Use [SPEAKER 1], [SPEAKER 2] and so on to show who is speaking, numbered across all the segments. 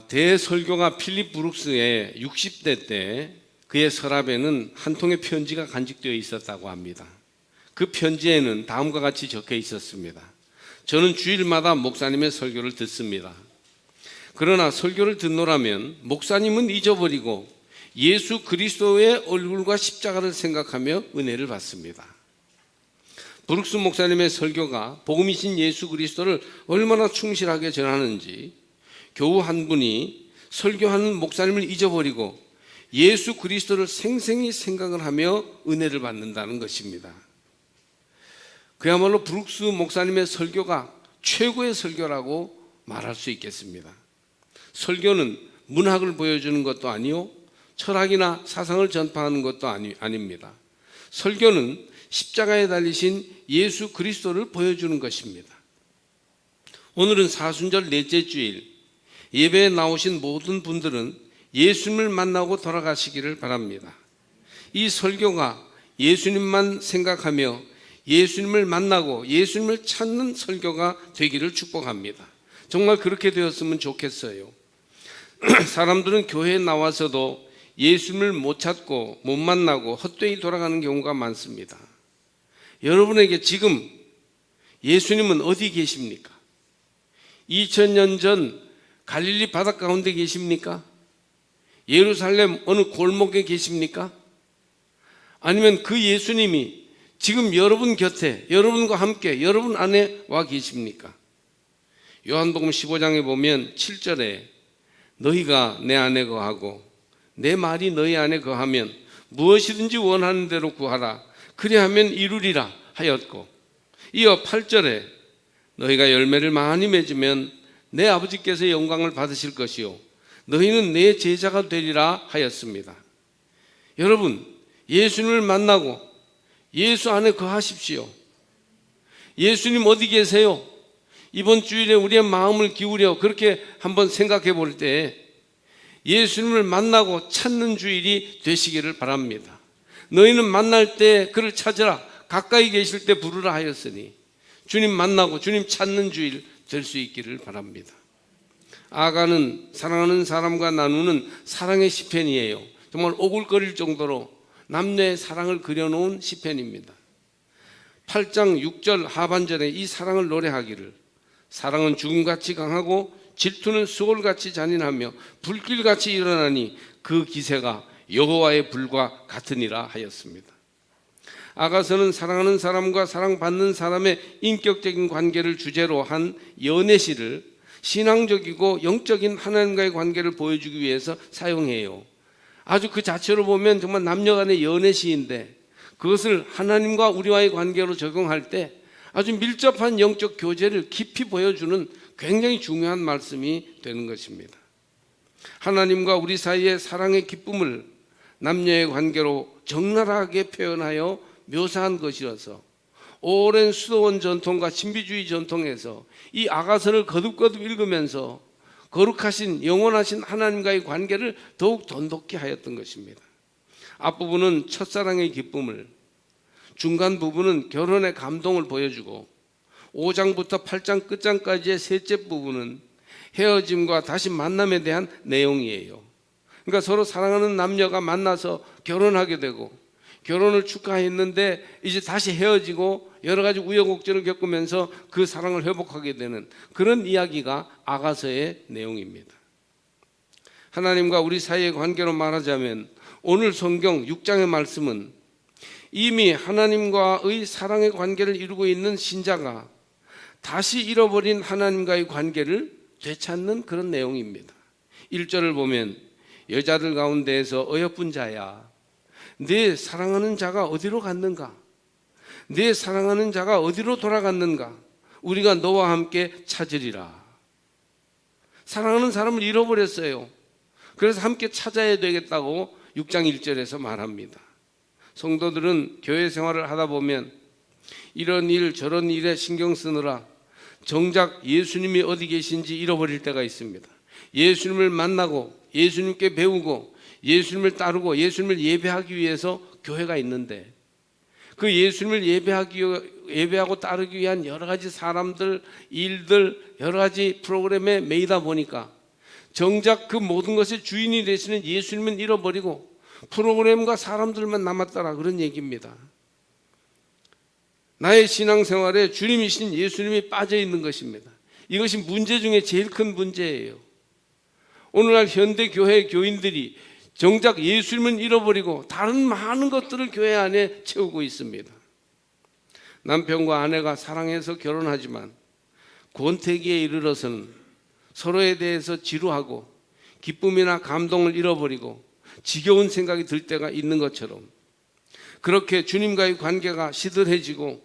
[SPEAKER 1] 대설교가 필립 브룩스의 60대 때 그의 서랍에는 한 통의 편지가 간직되어 있었다고 합니다. 그 편지에는 다음과 같이 적혀 있었습니다. 저는 주일마다 목사님의 설교를 듣습니다. 그러나 설교를 듣노라면 목사님은 잊어버리고 예수 그리스도의 얼굴과 십자가를 생각하며 은혜를 받습니다. 브룩스 목사님의 설교가 복음이신 예수 그리스도를 얼마나 충실하게 전하는지 교우 한 분이 설교하는 목사님을 잊어버리고 예수 그리스도를 생생히 생각을 하며 은혜를 받는다는 것입니다. 그야말로 브룩스 목사님의 설교가 최고의 설교라고 말할 수 있겠습니다. 설교는 문학을 보여주는 것도 아니요 철학이나 사상을 전파하는 것도 아닙니다. 설교는 십자가에 달리신 예수 그리스도를 보여주는 것입니다. 오늘은 사순절 넷째 주일, 예배에 나오신 모든 분들은 예수님을 만나고 돌아가시기를 바랍니다. 이 설교가 예수님만 생각하며 예수님을 만나고 예수님을 찾는 설교가 되기를 축복합니다. 정말 그렇게 되었으면 좋겠어요. 사람들은 교회에 나와서도 예수님을 못 찾고 못 만나고 헛되이 돌아가는 경우가 많습니다. 여러분에게 지금 예수님은 어디 계십니까? 2000년 전 갈릴리 바닷가 가운데 계십니까? 예루살렘 어느 골목에 계십니까? 아니면 그 예수님이 지금 여러분 곁에 여러분과 함께 여러분 안에 와 계십니까? 요한복음 15장에 보면 7절에 너희가 내 안에 거하고 내 말이 너희 안에 거하면 무엇이든지 원하는 대로 구하라 그리하면 이루리라 하였고, 이어 8절에 너희가 열매를 많이 맺으면 내 아버지께서 영광을 받으실 것이요 너희는 내 제자가 되리라 하였습니다. 여러분, 예수님을 만나고 예수 안에 거하십시오. 예수님 어디 계세요? 이번 주일에 우리의 마음을 기울여 그렇게 한번 생각해 볼 때 예수님을 만나고 찾는 주일이 되시기를 바랍니다. 너희는 만날 때 그를 찾으라 가까이 계실 때 부르라 하였으니 주님 만나고 주님 찾는 주일 될 수 있기를 바랍니다. 아가는 사랑하는 사람과 나누는 사랑의 시편이에요. 정말 오글거릴 정도로 남녀의 사랑을 그려놓은 시편입니다. 8장 6절 하반절에 이 사랑을 노래하기를 사랑은 죽음같이 강하고 질투는 수월같이 잔인하며 불길같이 일어나니 그 기세가 여호와의 불과 같으니라 하였습니다. 아가서는 사랑하는 사람과 사랑받는 사람의 인격적인 관계를 주제로 한 연애시를 신앙적이고 영적인 하나님과의 관계를 보여주기 위해서 사용해요. 아주 그 자체로 보면 정말 남녀 간의 연애시인데 그것을 하나님과 우리와의 관계로 적용할 때 아주 밀접한 영적 교제를 깊이 보여주는 굉장히 중요한 말씀이 되는 것입니다. 하나님과 우리 사이의 사랑의 기쁨을 남녀의 관계로 적나라하게 표현하여 묘사한 것이어서 오랜 수도원 전통과 신비주의 전통에서 이 아가서를 거듭거듭 읽으면서 거룩하신 영원하신 하나님과의 관계를 더욱 돈독히 하였던 것입니다. 앞부분은 첫사랑의 기쁨을, 중간 부분은 결혼의 감동을 보여주고 5장부터 8장 끝장까지의 셋째 부분은 헤어짐과 다시 만남에 대한 내용이에요. 그러니까 서로 사랑하는 남녀가 만나서 결혼하게 되고 결혼을 축하했는데 이제 다시 헤어지고 여러 가지 우여곡절을 겪으면서 그 사랑을 회복하게 되는 그런 이야기가 아가서의 내용입니다. 하나님과 우리 사이의 관계로 말하자면 오늘 성경 6장의 말씀은 이미 하나님과의 사랑의 관계를 이루고 있는 신자가 다시 잃어버린 하나님과의 관계를 되찾는 그런 내용입니다. 1절을 보면 여자들 가운데에서 어여쁜 자야 내 사랑하는 자가 어디로 갔는가? 내 사랑하는 자가 어디로 돌아갔는가? 우리가 너와 함께 찾으리라. 사랑하는 사람을 잃어버렸어요. 그래서 함께 찾아야 되겠다고 6장 1절에서 말합니다. 성도들은 교회 생활을 하다 보면 이런 일 저런 일에 신경 쓰느라 정작 예수님이 어디 계신지 잃어버릴 때가 있습니다. 예수님을 만나고 예수님께 배우고 예수님을 따르고 예수님을 예배하기 위해서 교회가 있는데 그 예수님을 예배하고 따르기 위한 여러 가지 사람들, 일들, 여러 가지 프로그램에 매이다 보니까 정작 그 모든 것의 주인이 되시는 예수님은 잃어버리고 프로그램과 사람들만 남았더라, 그런 얘기입니다. 나의 신앙생활에 주님이신 예수님이 빠져 있는 것입니다. 이것이 문제 중에 제일 큰 문제예요. 오늘날 현대 교회 교인들이 정작 예수님을 잃어버리고 다른 많은 것들을 교회 안에 채우고 있습니다. 남편과 아내가 사랑해서 결혼하지만 권태기에 이르러서는 서로에 대해서 지루하고 기쁨이나 감동을 잃어버리고 지겨운 생각이 들 때가 있는 것처럼, 그렇게 주님과의 관계가 시들해지고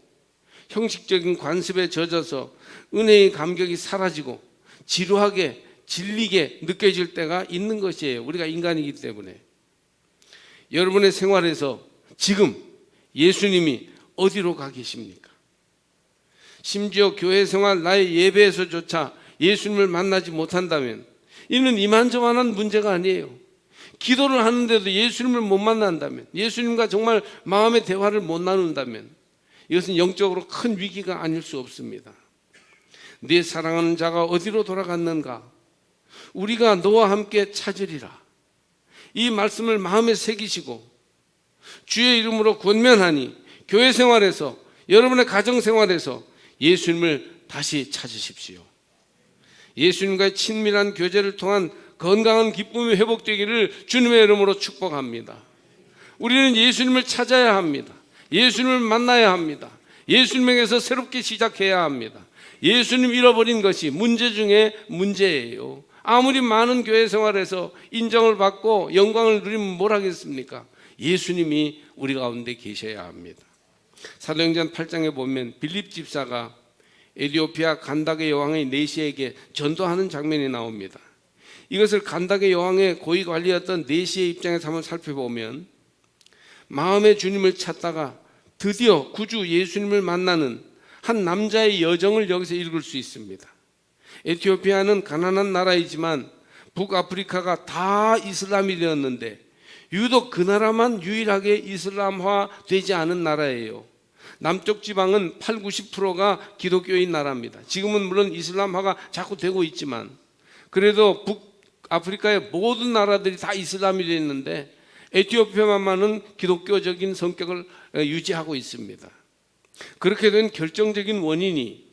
[SPEAKER 1] 형식적인 관습에 젖어서 은혜의 감격이 사라지고 지루하게 질리게 느껴질 때가 있는 것이에요. 우리가 인간이기 때문에. 여러분의 생활에서 지금 예수님이 어디로 가 계십니까? 심지어 교회 생활, 나의 예배에서조차 예수님을 만나지 못한다면 이는 이만저만한 문제가 아니에요. 기도를 하는데도 예수님을 못 만난다면, 예수님과 정말 마음의 대화를 못 나눈다면 이것은 영적으로 큰 위기가 아닐 수 없습니다. 네 사랑하는 자가 어디로 돌아갔는가? 우리가 너와 함께 찾으리라. 이 말씀을 마음에 새기시고 주의 이름으로 권면하니 교회 생활에서, 여러분의 가정 생활에서 예수님을 다시 찾으십시오. 예수님과의 친밀한 교제를 통한 건강한 기쁨이 회복되기를 주님의 이름으로 축복합니다. 우리는 예수님을 찾아야 합니다. 예수님을 만나야 합니다. 예수님에게서 새롭게 시작해야 합니다. 예수님 잃어버린 것이 문제 중에 문제예요. 아무리 많은 교회 생활에서 인정을 받고 영광을 누리면 뭘 하겠습니까? 예수님이 우리 가운데 계셔야 합니다. 사도행전 8장에 보면 빌립 집사가 에티오피아 간다게 여왕의 내시에게 전도하는 장면이 나옵니다. 이것을 간다게 여왕의 고위 관리였던 내시의 입장에서 한번 살펴보면, 마음의 주님을 찾다가 드디어 구주 예수님을 만나는 한 남자의 여정을 여기서 읽을 수 있습니다. 에티오피아는 가난한 나라이지만 북아프리카가 다 이슬람이 되었는데 유독 그 나라만 유일하게 이슬람화 되지 않은 나라예요. 남쪽 지방은 80~90%가 기독교인 나라입니다. 지금은 물론 이슬람화가 자꾸 되고 있지만 그래도 북아프리카의 모든 나라들이 다 이슬람이 되어 있는데 에티오피아만은 기독교적인 성격을 유지하고 있습니다. 그렇게 된 결정적인 원인이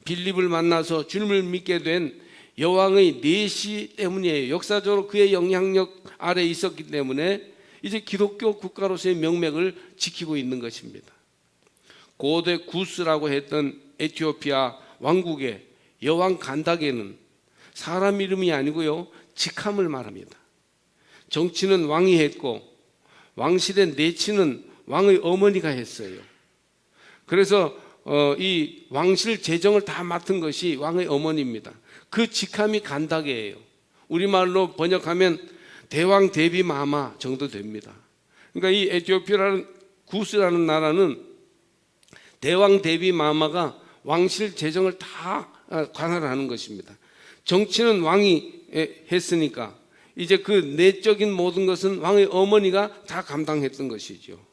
[SPEAKER 1] 빌립을 만나서 주님을 믿게 된 여왕의 내시 때문이에요. 역사적으로 그의 영향력 아래에 있었기 때문에 이제 기독교 국가로서의 명맥을 지키고 있는 것입니다. 고대 구스라고 했던 에티오피아 왕국의 여왕 간다게는 사람 이름이 아니고요, 직함을 말합니다. 정치는 왕이 했고 왕실의 내치는 왕의 어머니가 했어요. 그래서 이 왕실 재정을 다 맡은 것이 왕의 어머니입니다. 그 직함이 간다게예요. 우리말로 번역하면 대왕 대비 마마 정도 됩니다. 그러니까 이 에티오피아라는 구스라는 나라는 대왕 대비 마마가 왕실 재정을 다 관할하는 것입니다. 정치는 왕이 했으니까 이제 그 내적인 모든 것은 왕의 어머니가 다 감당했던 것이죠.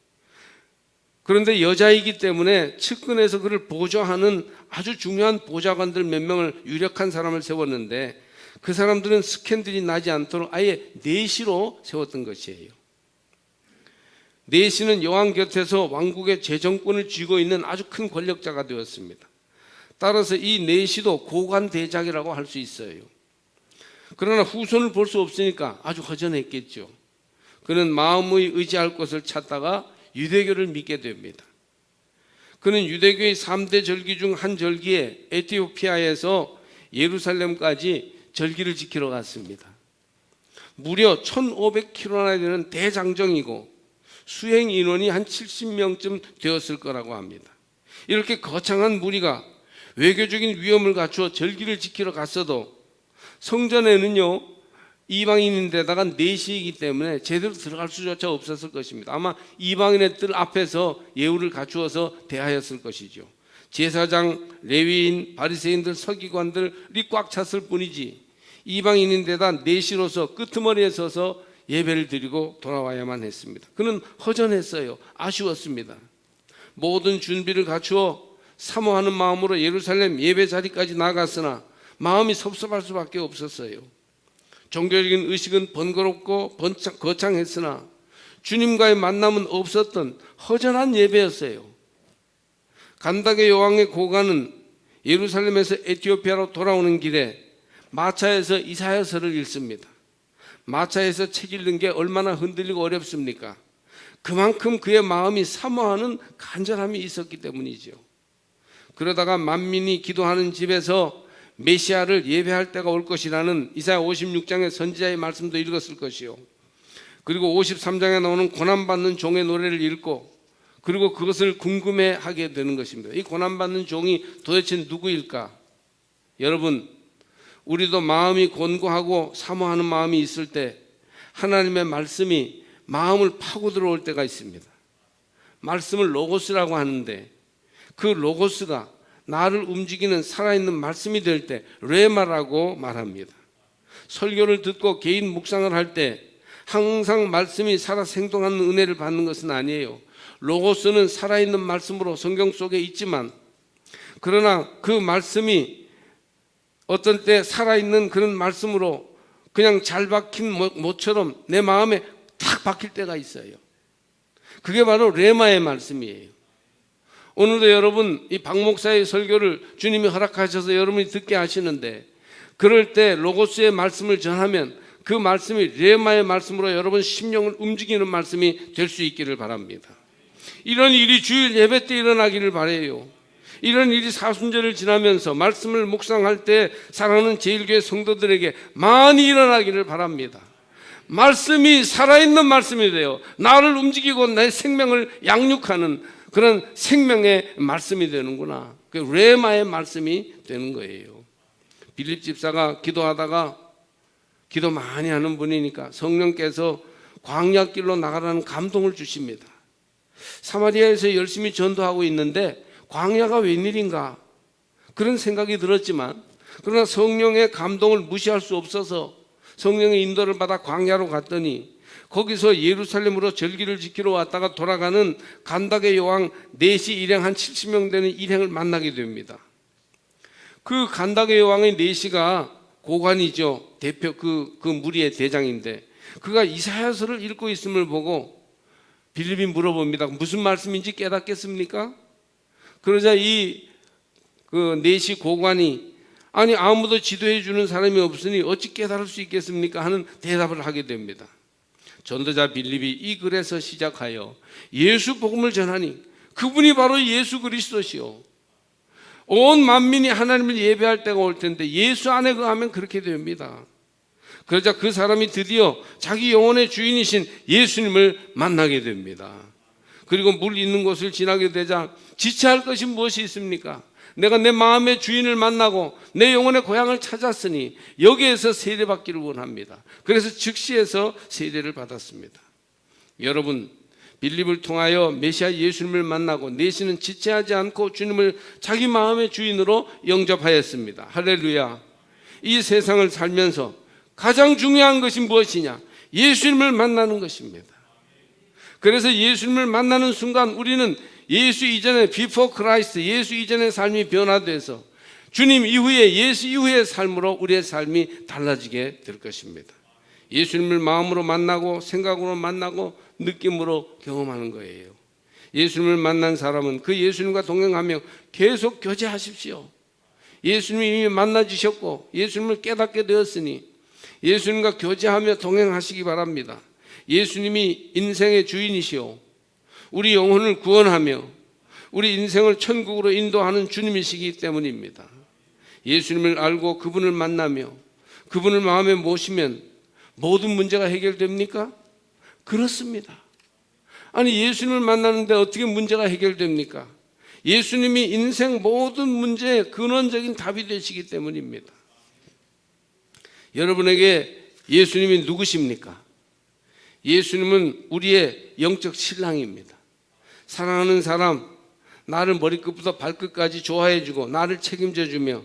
[SPEAKER 1] 그런데 여자이기 때문에 측근에서 그를 보좌하는 아주 중요한 보좌관들 몇 명을, 유력한 사람을 세웠는데 그 사람들은 스캔들이 나지 않도록 아예 내시로 세웠던 것이에요. 내시는 여왕 곁에서 왕국의 재정권을 쥐고 있는 아주 큰 권력자가 되었습니다. 따라서 이 내시도 고관대작이라고 할 수 있어요. 그러나 후손을 볼 수 없으니까 아주 허전했겠죠. 그는 마음의 의지할 곳을 찾다가 유대교를 믿게 됩니다. 그는 유대교의 3대 절기 중 한 절기에 에티오피아에서 예루살렘까지 절기를 지키러 갔습니다. 무려 1500km나 되는 대장정이고 수행 인원이 한 70명쯤 되었을 거라고 합니다. 이렇게 거창한 무리가 외교적인 위험을 갖추어 절기를 지키러 갔어도 성전에는요, 이방인인데다가 내시이기 때문에 제대로 들어갈 수조차 없었을 것입니다. 아마 이방인의 뜰 앞에서 예우를 갖추어서 대하였을 것이죠. 제사장, 레위인, 바리새인들, 서기관들이 꽉 찼을 뿐이지 이방인인데다 내시로서 끄트머리에 서서 예배를 드리고 돌아와야만 했습니다. 그는 허전했어요. 아쉬웠습니다. 모든 준비를 갖추어 사모하는 마음으로 예루살렘 예배 자리까지 나갔으나 마음이 섭섭할 수밖에 없었어요. 종교적인 의식은 번거롭고 거창했으나 주님과의 만남은 없었던 허전한 예배였어요. 간닥의 여왕의 고관은 예루살렘에서 에티오피아로 돌아오는 길에 마차에서 이사야서를 읽습니다. 마차에서 책 읽는 게 얼마나 흔들리고 어렵습니까? 그만큼 그의 마음이 사모하는 간절함이 있었기 때문이죠. 그러다가 만민이 기도하는 집에서 메시아를 예배할 때가 올 것이라는 이사야 56장의 선지자의 말씀도 읽었을 것이요. 그리고 53장에 나오는 고난받는 종의 노래를 읽고 그리고 그것을 궁금해하게 되는 것입니다. 이 고난받는 종이 도대체 누구일까? 여러분, 우리도 마음이 곤고하고 사모하는 마음이 있을 때 하나님의 말씀이 마음을 파고 들어올 때가 있습니다. 말씀을 로고스라고 하는데 그 로고스가 나를 움직이는 살아있는 말씀이 될 때 레마라고 말합니다. 설교를 듣고 개인 묵상을 할 때 항상 말씀이 살아 생동하는 은혜를 받는 것은 아니에요. 로고스는 살아있는 말씀으로 성경 속에 있지만 그러나 그 말씀이 어떤 때 살아있는 그런 말씀으로 그냥 잘 박힌 못처럼 내 마음에 탁 박힐 때가 있어요. 그게 바로 레마의 말씀이에요. 오늘도 여러분 이 박 목사의 설교를 주님이 허락하셔서 여러분이 듣게 하시는데 그럴 때 로고스의 말씀을 전하면 그 말씀이 레마의 말씀으로 여러분 심령을 움직이는 말씀이 될 수 있기를 바랍니다. 이런 일이 주일 예배 때 일어나기를 바라요. 이런 일이 사순절을 지나면서 말씀을 묵상할 때 사랑하는 제일교회 성도들에게 많이 일어나기를 바랍니다. 말씀이 살아있는 말씀이 돼요. 나를 움직이고 내 생명을 양육하는 그런 생명의 말씀이 되는구나. 그 레마의 말씀이 되는 거예요. 빌립 집사가 기도하다가 기도 많이 하는 분이니까 성령께서 광야길로 나가라는 감동을 주십니다. 사마리아에서 열심히 전도하고 있는데 광야가 웬일인가 그런 생각이 들었지만 그러나 성령의 감동을 무시할 수 없어서 성령의 인도를 받아 광야로 갔더니 거기서 예루살렘으로 절기를 지키러 왔다가 돌아가는 간닥의 여왕 네시 일행 한 70명 되는 일행을 만나게 됩니다. 그 간닥의 여왕의 네시가 고관이죠. 대표 그 무리의 대장인데 그가 이사야서를 읽고 있음을 보고 빌립이 물어봅니다. 무슨 말씀인지 깨닫겠습니까? 그러자 그 네시 고관이 아니 아무도 지도해 주는 사람이 없으니 어찌 깨달을 수 있겠습니까? 하는 대답을 하게 됩니다. 전도자 빌립이 이 글에서 시작하여 예수 복음을 전하니 그분이 바로 예수 그리스도시요. 온 만민이 하나님을 예배할 때가 올 텐데 예수 안에 거하면 그렇게 됩니다. 그러자 그 사람이 드디어 자기 영혼의 주인이신 예수님을 만나게 됩니다. 그리고 물 있는 곳을 지나게 되자 지체할 것이 무엇이 있습니까? 내가 내 마음의 주인을 만나고 내 영혼의 고향을 찾았으니 여기에서 세례받기를 원합니다. 그래서 즉시해서 세례를 받았습니다. 여러분, 빌립을 통하여 메시아 예수님을 만나고 네시는 지체하지 않고 주님을 자기 마음의 주인으로 영접하였습니다. 할렐루야. 이 세상을 살면서 가장 중요한 것이 무엇이냐? 예수님을 만나는 것입니다. 그래서 예수님을 만나는 순간 우리는 예수 이전에 before Christ, 예수 이전의 삶이 변화돼서 주님 이후에 예수 이후의 삶으로 우리의 삶이 달라지게 될 것입니다. 예수님을 마음으로 만나고 생각으로 만나고 느낌으로 경험하는 거예요. 예수님을 만난 사람은 그 예수님과 동행하며 계속 교제하십시오. 예수님이 이미 만나주셨고 예수님을 깨닫게 되었으니 예수님과 교제하며 동행하시기 바랍니다. 예수님이 인생의 주인이시오. 우리 영혼을 구원하며 우리 인생을 천국으로 인도하는 주님이시기 때문입니다. 예수님을 알고 그분을 만나며 그분을 마음에 모시면 모든 문제가 해결됩니까? 그렇습니다. 아니 예수님을 만나는데 어떻게 문제가 해결됩니까? 예수님이 인생 모든 문제의 근원적인 답이 되시기 때문입니다. 여러분에게 예수님이 누구십니까? 예수님은 우리의 영적 신랑입니다. 사랑하는 사람, 나를 머리끝부터 발끝까지 좋아해주고 나를 책임져주며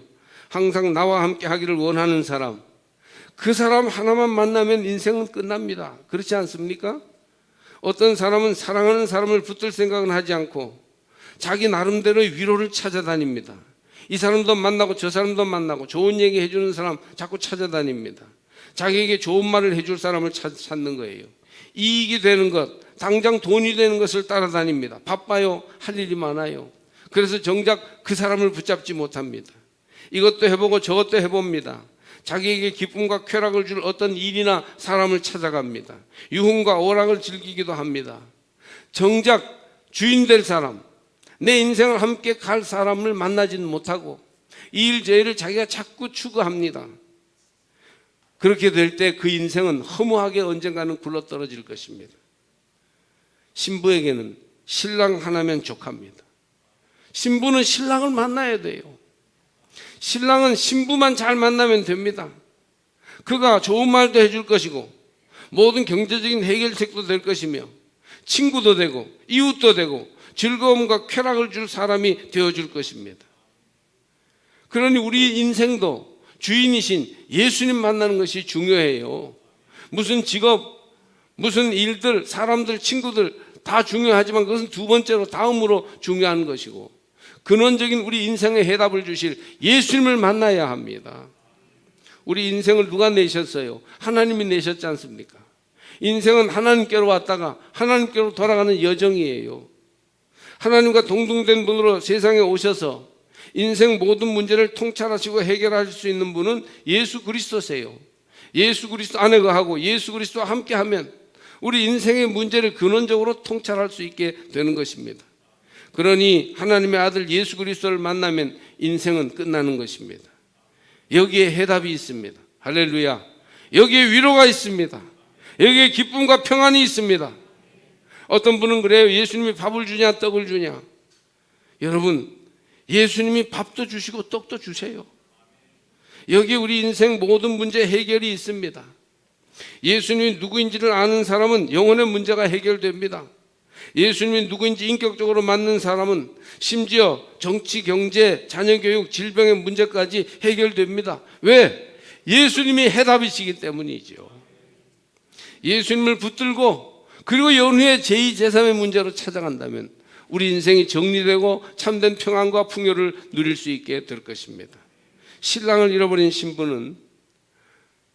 [SPEAKER 1] 항상 나와 함께 하기를 원하는 사람, 그 사람 하나만 만나면 인생은 끝납니다. 그렇지 않습니까? 어떤 사람은 사랑하는 사람을 붙들 생각은 하지 않고 자기 나름대로의 위로를 찾아다닙니다. 이 사람도 만나고 저 사람도 만나고 좋은 얘기 해주는 사람 자꾸 찾아다닙니다. 자기에게 좋은 말을 해줄 사람을 찾는 거예요. 이익이 되는 것, 당장 돈이 되는 것을 따라다닙니다. 바빠요. 할 일이 많아요. 그래서 정작 그 사람을 붙잡지 못합니다. 이것도 해보고 저것도 해봅니다. 자기에게 기쁨과 쾌락을 줄 어떤 일이나 사람을 찾아갑니다. 유흥과 오락을 즐기기도 합니다. 정작 주인 될 사람, 내 인생을 함께 갈 사람을 만나지는 못하고 이 일 저 일을 자기가 자꾸 추구합니다. 그렇게 될 때 그 인생은 허무하게 언젠가는 굴러떨어질 것입니다. 신부에게는 신랑 하나면 족합니다. 신부는 신랑을 만나야 돼요. 신랑은 신부만 잘 만나면 됩니다. 그가 좋은 말도 해줄 것이고 모든 경제적인 해결책도 될 것이며 친구도 되고 이웃도 되고 즐거움과 쾌락을 줄 사람이 되어줄 것입니다. 그러니 우리 인생도 주인이신 예수님 만나는 것이 중요해요. 무슨 직업, 무슨 일들, 사람들, 친구들 다 중요하지만 그것은 두 번째로 다음으로 중요한 것이고 근원적인 우리 인생의 해답을 주실 예수님을 만나야 합니다. 우리 인생을 누가 내셨어요? 하나님이 내셨지 않습니까? 인생은 하나님께로 왔다가 하나님께로 돌아가는 여정이에요. 하나님과 동등된 분으로 세상에 오셔서 인생 모든 문제를 통찰하시고 해결하실 수 있는 분은 예수 그리스도세요. 예수 그리스도 안에 거하고 예수 그리스도와 함께하면 우리 인생의 문제를 근원적으로 통찰할 수 있게 되는 것입니다. 그러니 하나님의 아들 예수 그리스도를 만나면 인생은 끝나는 것입니다. 여기에 해답이 있습니다. 할렐루야. 여기에 위로가 있습니다. 여기에 기쁨과 평안이 있습니다. 어떤 분은 그래요. 예수님이 밥을 주냐 떡을 주냐. 여러분, 예수님이 밥도 주시고 떡도 주세요. 여기에 우리 인생 모든 문제 해결이 있습니다. 예수님이 누구인지를 아는 사람은 영혼의 문제가 해결됩니다. 예수님이 누구인지 인격적으로 맞는 사람은 심지어 정치, 경제, 자녀교육, 질병의 문제까지 해결됩니다. 왜? 예수님이 해답이시기 때문이죠. 예수님을 붙들고 그리고 연후에 제2, 제3의 문제로 찾아간다면 우리 인생이 정리되고 참된 평안과 풍요를 누릴 수 있게 될 것입니다. 신랑을 잃어버린 신부는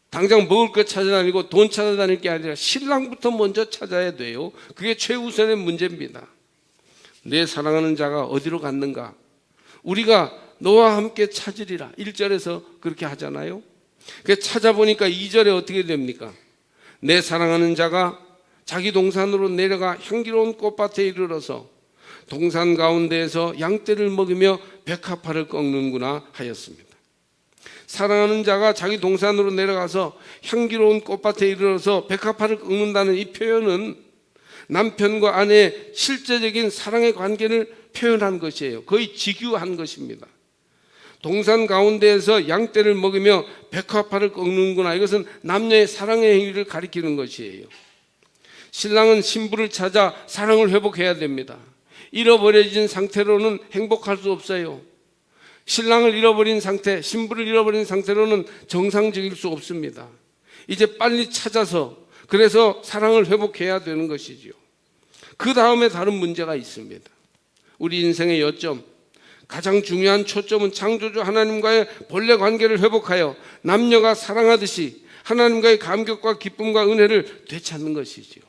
[SPEAKER 1] 당장 먹을 것 찾아다니고 돈 찾아다닐 게 아니라 신랑부터 먼저 찾아야 돼요. 그게 최우선의 문제입니다. 내 사랑하는 자가 어디로 갔는가? 우리가 너와 함께 찾으리라 1절에서 그렇게 하잖아요. 찾아보니까 2절에 어떻게 됩니까? 내 사랑하는 자가 자기 동산으로 내려가 향기로운 꽃밭에 이르러서 동산 가운데에서 양떼를 먹이며 백합화를 꺾는구나 하였습니다. 사랑하는 자가 자기 동산으로 내려가서 향기로운 꽃밭에 이르러서 백합화를 꺾는다는 이 표현은 남편과 아내의 실제적인 사랑의 관계를 표현한 것이에요. 거의 직유한 것입니다. 동산 가운데에서 양떼를 먹이며 백합화를 꺾는구나. 이것은 남녀의 사랑의 행위를 가리키는 것이에요. 신랑은 신부를 찾아 사랑을 회복해야 됩니다. 잃어버려진 상태로는 행복할 수 없어요. 신랑을 잃어버린 상태, 신부를 잃어버린 상태로는 정상적일 수 없습니다. 이제 빨리 찾아서 그래서 사랑을 회복해야 되는 것이죠. 그 다음에 다른 문제가 있습니다. 우리 인생의 요점, 가장 중요한 초점은 창조주 하나님과의 본래 관계를 회복하여 남녀가 사랑하듯이 하나님과의 감격과 기쁨과 은혜를 되찾는 것이죠.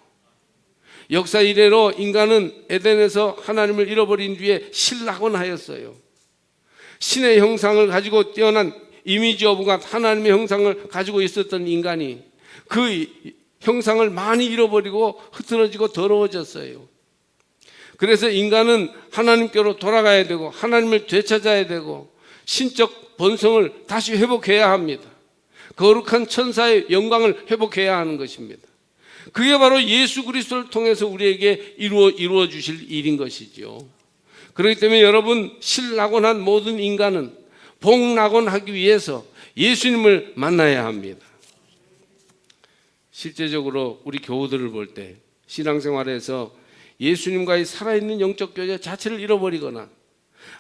[SPEAKER 1] 역사 이래로 인간은 에덴에서 하나님을 잃어버린 뒤에 신락원하였어요. 신의 형상을 가지고 뛰어난 이미지 오브 갓, 하나님의 형상을 가지고 있었던 인간이 그 형상을 많이 잃어버리고 흐트러지고 더러워졌어요. 그래서 인간은 하나님께로 돌아가야 되고 하나님을 되찾아야 되고 신적 본성을 다시 회복해야 합니다. 거룩한 천사의 영광을 회복해야 하는 것입니다. 그게 바로 예수 그리스도를 통해서 우리에게 이루어 주실 일인 것이죠. 그렇기 때문에 여러분, 신낙원한 모든 인간은 복낙원하기 위해서 예수님을 만나야 합니다. 실제적으로 우리 교우들을 볼 때 신앙생활에서 예수님과의 살아있는 영적 교제 자체를 잃어버리거나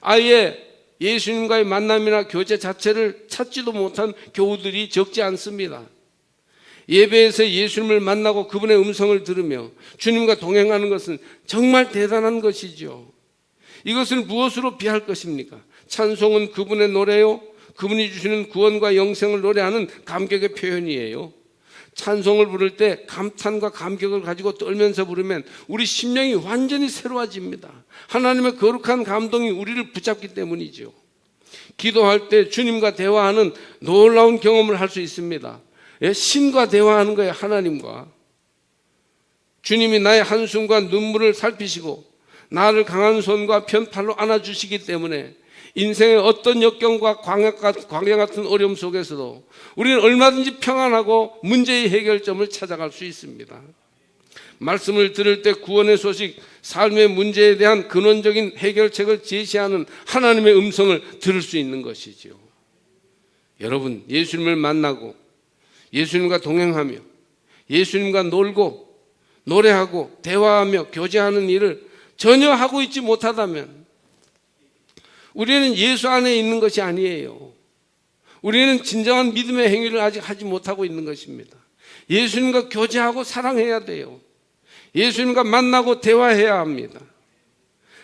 [SPEAKER 1] 아예 예수님과의 만남이나 교제 자체를 찾지도 못한 교우들이 적지 않습니다. 예배에서 예수님을 만나고 그분의 음성을 들으며 주님과 동행하는 것은 정말 대단한 것이죠. 이것을 무엇으로 비할 것입니까? 찬송은 그분의 노래요, 그분이 주시는 구원과 영생을 노래하는 감격의 표현이에요. 찬송을 부를 때 감탄과 감격을 가지고 떨면서 부르면 우리 심령이 완전히 새로워집니다. 하나님의 거룩한 감동이 우리를 붙잡기 때문이죠. 기도할 때 주님과 대화하는 놀라운 경험을 할 수 있습니다. 신과 대화하는 거예요. 하나님과. 주님이 나의 한숨과 눈물을 살피시고 나를 강한 손과 편팔로 안아주시기 때문에 인생의 어떤 역경과 광야 같은 어려움 속에서도 우리는 얼마든지 평안하고 문제의 해결점을 찾아갈 수 있습니다. 말씀을 들을 때 구원의 소식, 삶의 문제에 대한 근원적인 해결책을 제시하는 하나님의 음성을 들을 수 있는 것이지요. 여러분, 예수님을 만나고 예수님과 동행하며 예수님과 놀고 노래하고 대화하며 교제하는 일을 전혀 하고 있지 못하다면 우리는 예수 안에 있는 것이 아니에요. 우리는 진정한 믿음의 행위를 아직 하지 못하고 있는 것입니다. 예수님과 교제하고 사랑해야 돼요. 예수님과 만나고 대화해야 합니다.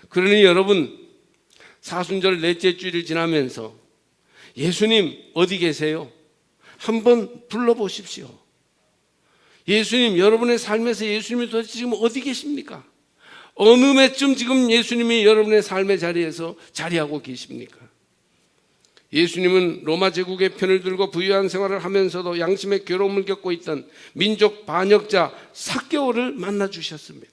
[SPEAKER 1] 그러니 여러분, 사순절 넷째 주일을 지나면서 예수님 어디 계세요? 한번 불러보십시오. 예수님, 여러분의 삶에서 예수님이 도대체 지금 어디 계십니까? 어느 매쯤 지금 예수님이 여러분의 삶의 자리에서 자리하고 계십니까? 예수님은 로마 제국의 편을 들고 부유한 생활을 하면서도 양심의 괴로움을 겪고 있던 민족 반역자 삭개오를 만나 주셨습니다.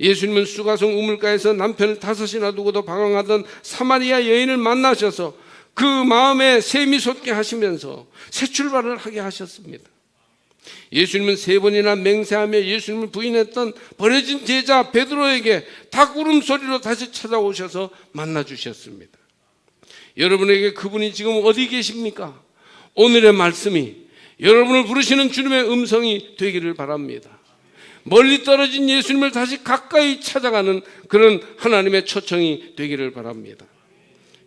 [SPEAKER 1] 예수님은 수가성 우물가에서 남편을 5이나 두고도 방황하던 사마리아 여인을 만나셔서 그 마음에 샘이 솟게 하시면서 새 출발을 하게 하셨습니다. 예수님은 3번이나 맹세하며 예수님을 부인했던 버려진 제자 베드로에게 닭 울음소리로 다시 찾아오셔서 만나주셨습니다. 여러분에게 그분이 지금 어디 계십니까? 오늘의 말씀이 여러분을 부르시는 주님의 음성이 되기를 바랍니다. 멀리 떨어진 예수님을 다시 가까이 찾아가는 그런 하나님의 초청이 되기를 바랍니다.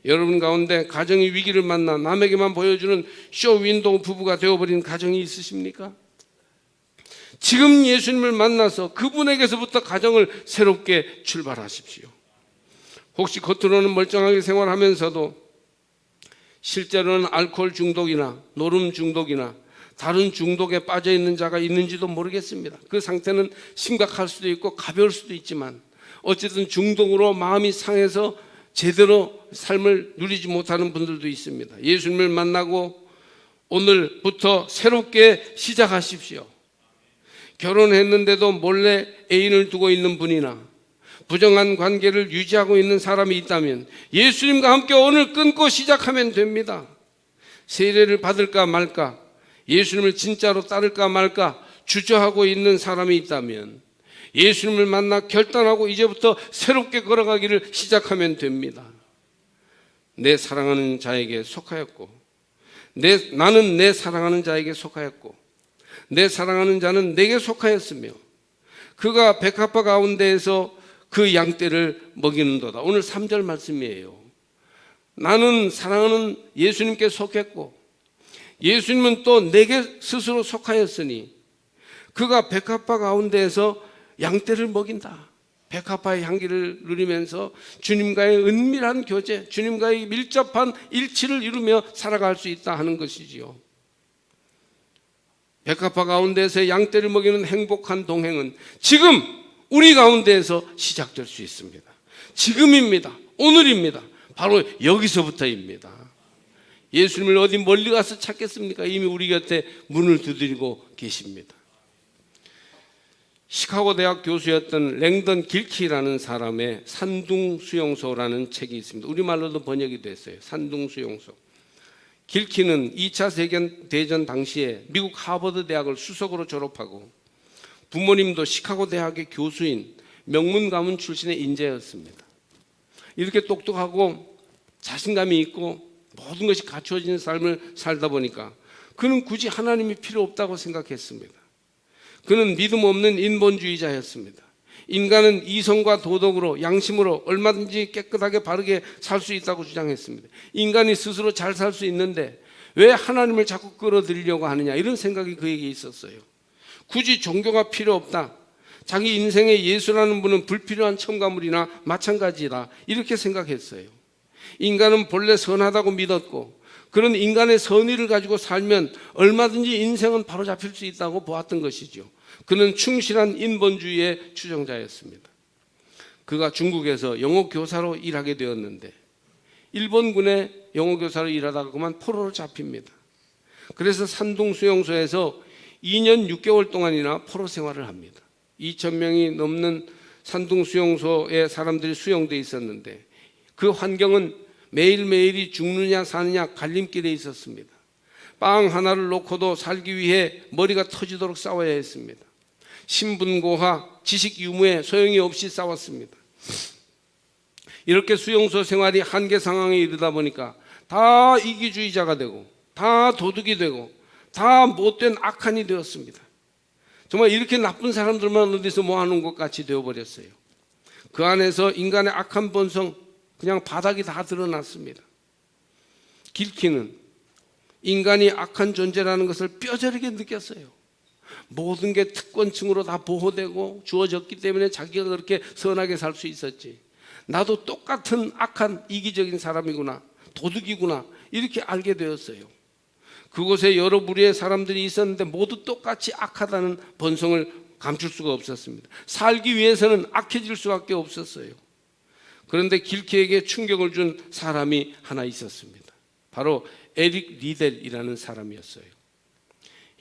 [SPEAKER 1] 여러분 가운데 가정이 위기를 만나 남에게만 보여주는 쇼윈도우 부부가 되어버린 가정이 있으십니까? 지금 예수님을 만나서 그분에게서부터 가정을 새롭게 출발하십시오. 혹시 겉으로는 멀쩡하게 생활하면서도 실제로는 알코올 중독이나 노름 중독이나 다른 중독에 빠져 있는 자가 있는지도 모르겠습니다. 그 상태는 심각할 수도 있고 가벼울 수도 있지만 어쨌든 중독으로 마음이 상해서 제대로 삶을 누리지 못하는 분들도 있습니다. 예수님을 만나고 오늘부터 새롭게 시작하십시오. 결혼했는데도 몰래 애인을 두고 있는 분이나 부정한 관계를 유지하고 있는 사람이 있다면 예수님과 함께 오늘 끊고 시작하면 됩니다. 세례를 받을까 말까, 예수님을 진짜로 따를까 말까 주저하고 있는 사람이 있다면 예수님을 만나 결단하고 이제부터 새롭게 걸어가기를 시작하면 됩니다. 내 사랑하는 자에게 속하였고 나는 내 사랑하는 자에게 속하였고 내 사랑하는 자는 내게 속하였으며 그가 백합화 가운데에서 그 양떼를 먹이는도다. 오늘 3절 말씀이에요. 나는 사랑하는 예수님께 속했고 예수님은 또 내게 스스로 속하였으니 그가 백합화 가운데에서 양떼를 먹인다. 백합화의 향기를 누리면서 주님과의 은밀한 교제, 주님과의 밀접한 일치를 이루며 살아갈 수 있다 하는 것이지요. 백합화 가운데서 양떼를 먹이는 행복한 동행은 지금 우리 가운데에서 시작될 수 있습니다. 지금입니다. 오늘입니다. 바로 여기서부터입니다. 예수님을 어디 멀리 가서 찾겠습니까? 이미 우리 곁에 문을 두드리고 계십니다. 시카고 대학 교수였던 랭던 길키라는 사람의 산둥수용소라는 책이 있습니다. 우리말로도 번역이 됐어요. 산둥수용소. 길키는 2차 세계대전 당시에 미국 하버드 대학을 수석으로 졸업하고 부모님도 시카고 대학의 교수인 명문 가문 출신의 인재였습니다. 이렇게 똑똑하고 자신감이 있고 모든 것이 갖추어진 삶을 살다 보니까 그는 굳이 하나님이 필요 없다고 생각했습니다. 그는 믿음 없는 인본주의자였습니다. 인간은 이성과 도덕으로 양심으로 얼마든지 깨끗하게 바르게 살 수 있다고 주장했습니다. 인간이 스스로 잘 살 수 있는데 왜 하나님을 자꾸 끌어들이려고 하느냐, 이런 생각이 그에게 있었어요. 굳이 종교가 필요 없다, 자기 인생에 예수라는 분은 불필요한 첨가물이나 마찬가지다, 이렇게 생각했어요. 인간은 본래 선하다고 믿었고 그런 인간의 선의를 가지고 살면 얼마든지 인생은 바로잡힐 수 있다고 보았던 것이죠. 그는 충실한 인본주의의 추종자였습니다. 그가 중국에서 영어 교사로 일하게 되었는데 일본군의 영어 교사로 일하다가 그만 포로로 잡힙니다. 그래서 산둥 수용소에서 2년 6개월 동안이나 포로 생활을 합니다. 2,000명이 넘는 산둥 수용소에 사람들이 수용되어 있었는데 그 환경은 매일매일이 죽느냐 사느냐 갈림길에 있었습니다. 빵 하나를 놓고도 살기 위해 머리가 터지도록 싸워야 했습니다. 신분고하, 지식 유무에 소용이 없이 싸웠습니다. 이렇게 수용소 생활이 한계 상황에 이르다 보니까 다 이기주의자가 되고 다 도둑이 되고 다 못된 악한이 되었습니다. 정말 이렇게 나쁜 사람들만 어디서 모아놓은 것 같이 되어버렸어요. 그 안에서 인간의 악한 본성 그냥 바닥이 다 드러났습니다. 길키는 인간이 악한 존재라는 것을 뼈저리게 느꼈어요. 모든 게 특권층으로 다 보호되고 주어졌기 때문에 자기가 그렇게 선하게 살 수 있었지. 나도 똑같은 악한 이기적인 사람이구나, 도둑이구나 이렇게 알게 되었어요. 그곳에 여러 무리의 사람들이 있었는데 모두 똑같이 악하다는 본성을 감출 수가 없었습니다. 살기 위해서는 악해질 수밖에 없었어요. 그런데 길키에게 충격을 준 사람이 하나 있었습니다. 바로 에릭 리델이라는 사람이었어요.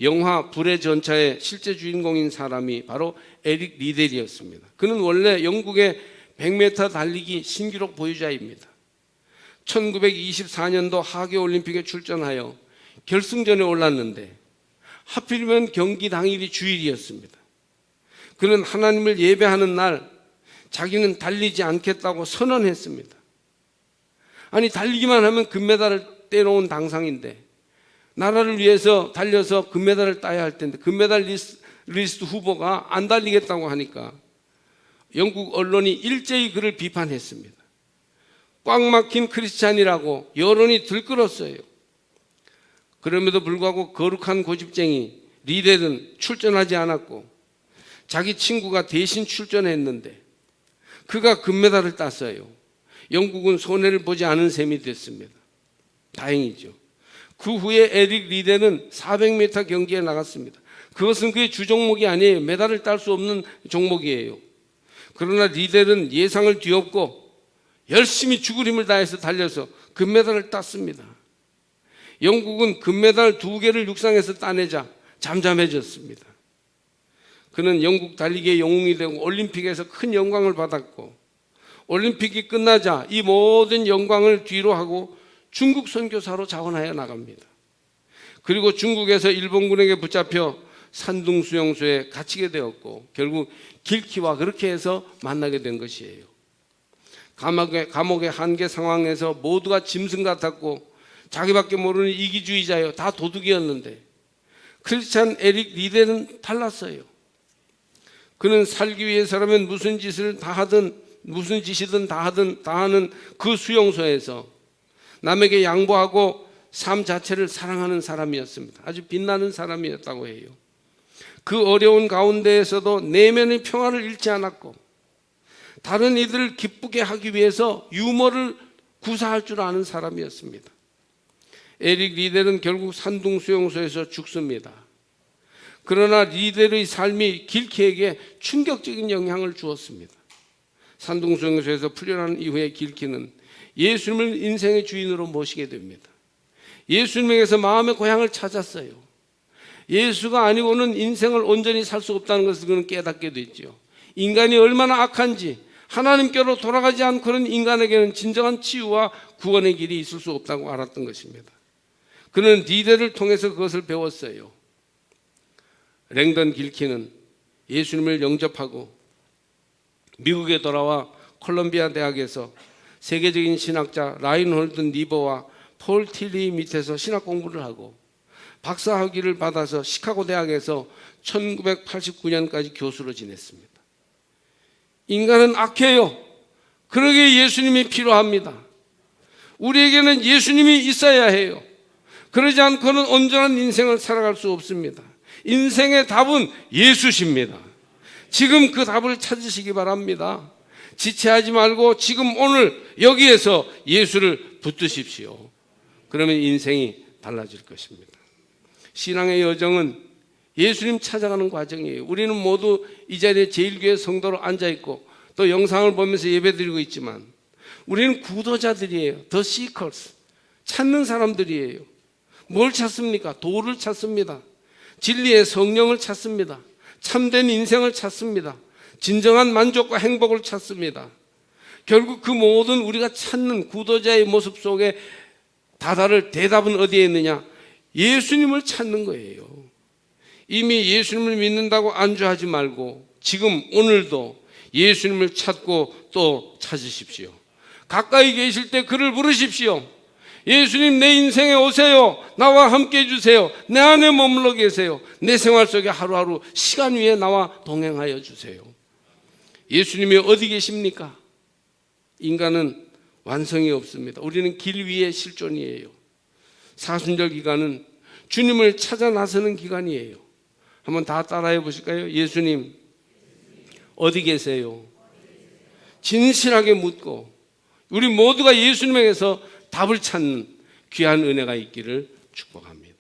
[SPEAKER 1] 영화 불의 전차의 실제 주인공인 사람이 바로 에릭 리델이었습니다. 그는 원래 영국의 100m 달리기 신기록 보유자입니다. 1924년도 하계올림픽에 출전하여 결승전에 올랐는데 하필이면 경기 당일이 주일이었습니다. 그는 하나님을 예배하는 날 자기는 달리지 않겠다고 선언했습니다. 아니 달리기만 하면 금메달을 떼놓은 당상인데 나라를 위해서 달려서 금메달을 따야 할 텐데 금메달 리스트 후보가 안 달리겠다고 하니까 영국 언론이 일제히 그를 비판했습니다. 꽉 막힌 크리스찬이라고 여론이 들끓었어요. 그럼에도 불구하고 거룩한 고집쟁이 리델은 출전하지 않았고 자기 친구가 대신 출전했는데 그가 금메달을 땄어요. 영국은 손해를 보지 않은 셈이 됐습니다. 다행이죠. 그 후에 에릭 리델은 400m 경기에 나갔습니다. 그것은 그의 주 종목이 아니에요. 메달을 딸 수 없는 종목이에요. 그러나 리델은 예상을 뒤엎고 열심히 죽을 힘을 다해서 달려서 금메달을 땄습니다. 영국은 금메달 2개를 육상에서 따내자 잠잠해졌습니다. 그는 영국 달리기의 영웅이 되고 올림픽에서 큰 영광을 받았고 올림픽이 끝나자 이 모든 영광을 뒤로 하고 중국 선교사로 자원하여 나갑니다. 그리고 중국에서 일본군에게 붙잡혀 산둥 수용소에 갇히게 되었고 결국 길키와 그렇게 해서 만나게 된 것이에요. 감옥의 한계 상황에서 모두가 짐승 같았고 자기밖에 모르는 이기주의자예요. 다 도둑이었는데 크리스찬 에릭 리델은 달랐어요. 그는 살기 위해서라면 무슨 짓이든 다 하는 그 수용소에서 남에게 양보하고 삶 자체를 사랑하는 사람이었습니다. 아주 빛나는 사람이었다고 해요. 그 어려운 가운데에서도 내면의 평화를 잃지 않았고 다른 이들을 기쁘게 하기 위해서 유머를 구사할 줄 아는 사람이었습니다. 에릭 리델은 결국 산둥 수용소에서 죽습니다. 그러나 리델의 삶이 길키에게 충격적인 영향을 주었습니다. 산둥 수용소에서 풀려난 이후에 길키는 예수님을 인생의 주인으로 모시게 됩니다. 예수님에게서 마음의 고향을 찾았어요. 예수가 아니고는 인생을 온전히 살 수 없다는 것을 그는 깨닫게 됐죠. 인간이 얼마나 악한지 하나님께로 돌아가지 않고는 인간에게는 진정한 치유와 구원의 길이 있을 수 없다고 알았던 것입니다. 그는 리델을 통해서 그것을 배웠어요. 랭던 길키는 예수님을 영접하고 미국에 돌아와 콜롬비아 대학에서 세계적인 신학자 라인홀드 니버와 폴 틸리 밑에서 신학 공부를 하고 박사학위를 받아서 시카고 대학에서 1989년까지 교수로 지냈습니다. 인간은 악해요. 그러기에 예수님이 필요합니다. 우리에게는 예수님이 있어야 해요. 그러지 않고는 온전한 인생을 살아갈 수 없습니다. 인생의 답은 예수십니다. 지금 그 답을 찾으시기 바랍니다. 지체하지 말고 지금 오늘 여기에서 예수를 붙드십시오. 그러면 인생이 달라질 것입니다. 신앙의 여정은 예수님 찾아가는 과정이에요. 우리는 모두 이 자리에 제일교회 성도로 앉아있고 또 영상을 보면서 예배드리고 있지만 우리는 구도자들이에요. The seekers. 찾는 사람들이에요. 뭘 찾습니까? 도를 찾습니다. 진리의 성령을 찾습니다. 참된 인생을 찾습니다. 진정한 만족과 행복을 찾습니다. 결국 그 모든 우리가 찾는 구도자의 모습 속에 다다를 대답은 어디에 있느냐? 예수님을 찾는 거예요. 이미 예수님을 믿는다고 안주하지 말고 지금 오늘도 예수님을 찾고 또 찾으십시오. 가까이 계실 때 그를 부르십시오. 예수님, 내 인생에 오세요. 나와 함께 해주세요. 내 안에 머물러 계세요. 내 생활 속에 하루하루 시간 위에 나와 동행하여 주세요. 예수님이 어디 계십니까? 인간은 완성이 없습니다. 우리는 길 위의 실존이에요. 사순절 기간은 주님을 찾아 나서는 기간이에요. 한번 다 따라해 보실까요? 예수님, 어디 계세요? 진실하게 묻고 우리 모두가 예수님에게서 답을 찾는 귀한 은혜가 있기를 축복합니다.